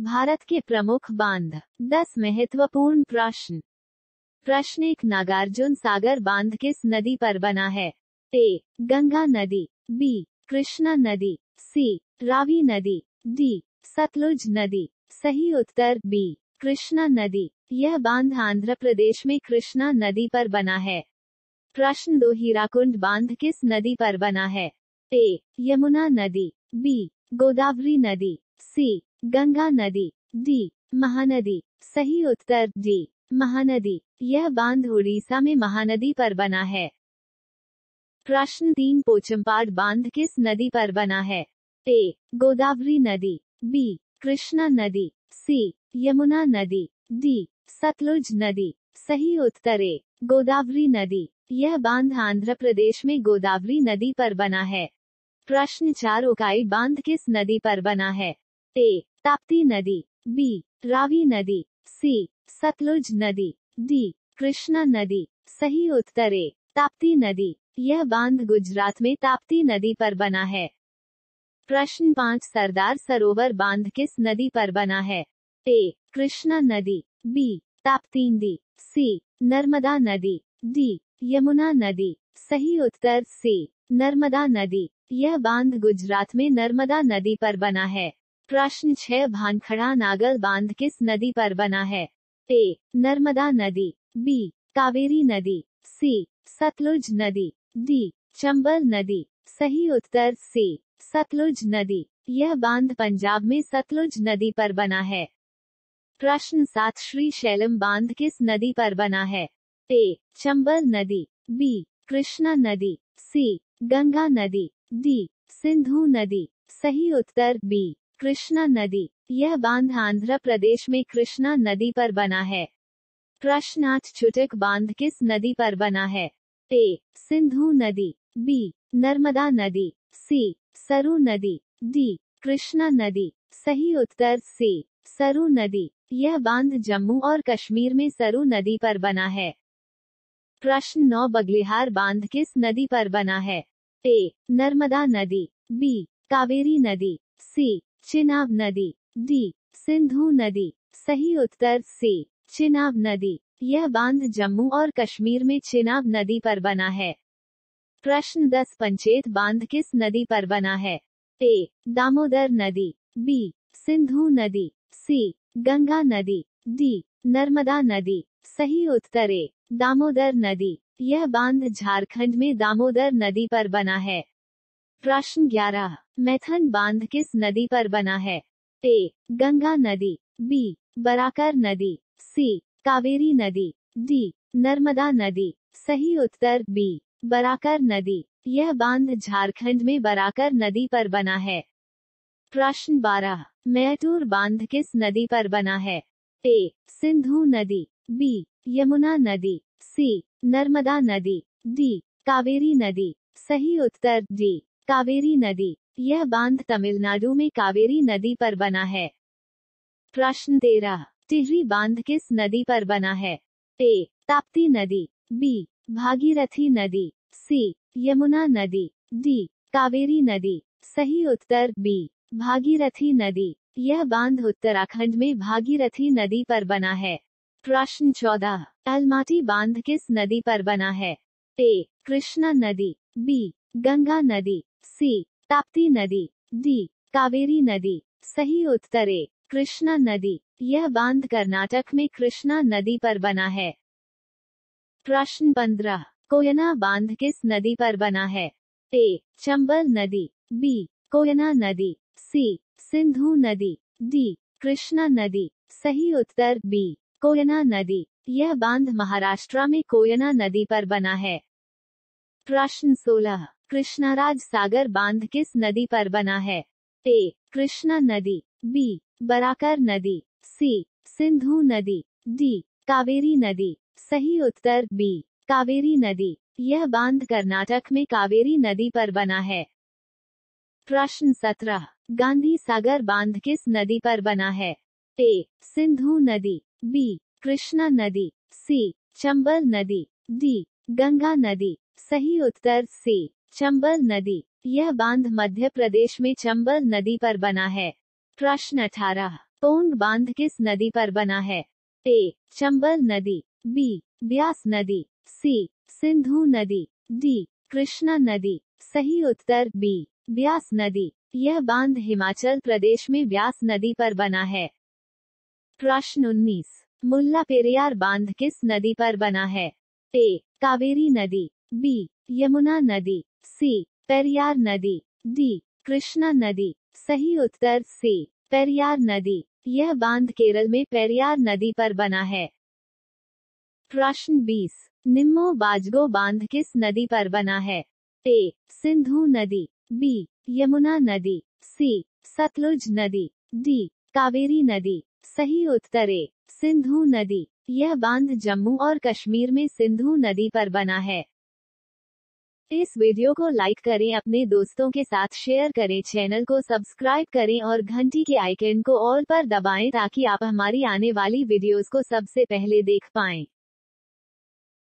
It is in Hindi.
भारत के प्रमुख बांध। 10 महत्वपूर्ण प्रश्न। प्रश्न 1, नागार्जुन सागर बांध किस नदी पर बना है? ए. गंगा नदी, बी. कृष्णा नदी, सी. रावी नदी, डी. सतलुज नदी। सही उत्तर बी. कृष्णा नदी। यह बांध आंध्र प्रदेश में कृष्णा नदी पर बना है। प्रश्न 2, हीराकुंड बांध किस नदी पर बना है? ए. यमुना नदी, बी. गोदावरी नदी, सी. गंगा नदी, डी. महानदी। सही उत्तर डी. महानदी। यह बांध उड़ीसा में महानदी पर बना है। प्रश्न 3, पोचमपाड बांध किस नदी पर बना है? ए. गोदावरी नदी, बी. कृष्णा नदी, सी. यमुना नदी, डी. सतलुज नदी। सही उत्तर ए. गोदावरी नदी। यह बांध आंध्र प्रदेश में गोदावरी नदी पर बना है। प्रश्न 4, उकाई बांध किस नदी पर बना है? ए. ताप्ती नदी, बी. रावी नदी, सी. सतलुज नदी, डी. कृष्णा नदी। सही उत्तर ए. ताप्ती नदी। यह बांध गुजरात में ताप्ती नदी पर बना है। प्रश्न 5, सरदार सरोवर बांध किस नदी पर बना है? ए. कृष्णा नदी, बी. ताप्ती नदी, सी. नर्मदा नदी, डी. यमुना नदी। सही उत्तर सी. नर्मदा नदी। यह बांध गुजरात में नर्मदा नदी पर बना है। प्रश्न 6, भानखड़ा नागल बांध किस नदी पर बना है? ए. नर्मदा नदी, बी. कावेरी नदी, सी. सतलुज नदी, डी. चंबल नदी। सही उत्तर सी. सतलुज नदी। यह बांध पंजाब में सतलुज नदी पर बना है। प्रश्न 7, श्री शैलम बांध किस नदी पर बना है? ए. चंबल नदी, बी. कृष्णा नदी, सी. गंगा नदी, डी. सिंधु नदी। सही उत्तर बी. कृष्णा नदी। यह बांध आंध्र प्रदेश में कृष्णा नदी पर बना है। प्रश्न 8, छुटक बांध किस नदी पर बना है? ए. सिंधु नदी, बी. नर्मदा नदी, सी. सरु नदी, डी. कृष्णा नदी। सही उत्तर सी. सरु नदी। यह बांध जम्मू और कश्मीर में सरु नदी पर बना है। प्रश्न 9, बगलिहार बांध किस नदी पर बना है? ए. नर्मदा नदी, बी. कावेरी नदी, सी. चिनाब नदी, डी. सिंधु नदी। सही उत्तर सी. चिनाब नदी। यह बांध जम्मू और कश्मीर में चिनाब नदी पर बना है। प्रश्न 10, पंचेत बांध किस नदी पर बना है? ए. दामोदर नदी, बी. सिंधु नदी, सी. गंगा नदी, डी. नर्मदा नदी। सही उत्तर ए. दामोदर नदी। यह बांध झारखंड में दामोदर नदी पर बना है। प्रश्न 11, मैथन बांध किस नदी पर बना है? ए. गंगा नदी, बी. बराकर नदी, सी. कावेरी नदी, डी. नर्मदा नदी। सही उत्तर बी. बराकर नदी। यह बांध झारखंड में बराकर नदी पर बना है। प्रश्न 12, मैटूर बांध किस नदी पर बना है? ए. सिंधु नदी, बी. यमुना नदी, सी. नर्मदा नदी, डी. कावेरी नदी। सही उत्तर डी. कावेरी नदी। यह बांध तमिलनाडु में कावेरी नदी पर बना है। प्रश्न 13, टिहरी बांध किस नदी पर बना है? ए. ताप्ती नदी, बी. भागीरथी नदी, सी. यमुना नदी, डी. कावेरी नदी। सही उत्तर बी. भागीरथी नदी। यह बांध उत्तराखंड में भागीरथी नदी पर बना है। प्रश्न 14, अलमाटी बांध किस नदी पर बना है? ए. कृष्णा नदी, बी. गंगा नदी, सी. ताप्ती नदी, डी. कावेरी नदी। सही उत्तर ए. कृष्णा नदी। यह बांध कर्नाटक में कृष्णा नदी पर बना है। प्रश्न 15, कोयना बांध किस नदी पर बना है? ए. चंबल नदी, बी. कोयना नदी, सी. सिंधु नदी, डी. कृष्णा नदी। सही उत्तर बी. कोयना नदी। यह बांध महाराष्ट्र में कोयना नदी पर बना है। प्रश्न 16, कृष्णराज सागर बांध किस नदी पर बना है? ए. कृष्णा नदी, बी. बराकर नदी, सी. सिंधु नदी, डी. कावेरी नदी। सही उत्तर बी. कावेरी नदी। यह बांध कर्नाटक में कावेरी नदी पर बना है। प्रश्न 17, गांधी सागर बांध किस नदी पर बना है? ए. सिंधु नदी, बी. कृष्णा नदी, सी. चंबल नदी, डी. गंगा नदी। सही उत्तर सी. चंबल नदी। यह बांध मध्य प्रदेश में चंबल नदी पर बना है। प्रश्न 18, पोंग बांध किस नदी पर बना है? ए. चंबल नदी, बी. ब्यास नदी, सी. सिंधु नदी, डी. कृष्णा नदी। सही उत्तर बी. ब्यास नदी। यह बांध हिमाचल प्रदेश में ब्यास नदी पर बना है। प्रश्न 19, मुल्ला पेरियार बांध किस नदी पर बना है? ए. कावेरी नदी, बी. यमुना नदी, सी. पेरियार नदी, डी. कृष्णा नदी। सही उत्तर सी. पेरियार नदी। यह बांध केरल में पेरियार नदी पर बना है। प्रश्न 20, निम्मो बाजगो बांध किस नदी पर बना है? ए. सिंधु नदी, बी. यमुना नदी, सी. सतलुज नदी, डी. कावेरी नदी। सही उत्तर ए. सिंधु नदी। यह बांध जम्मू और कश्मीर में सिंधु नदी पर बना है। इस वीडियो को लाइक करें, अपने दोस्तों के साथ शेयर करें, चैनल को सब्सक्राइब करें और घंटी के आइकन को ऑल पर दबाएं ताकि आप हमारी आने वाली वीडियोस को सबसे पहले देख पाएं।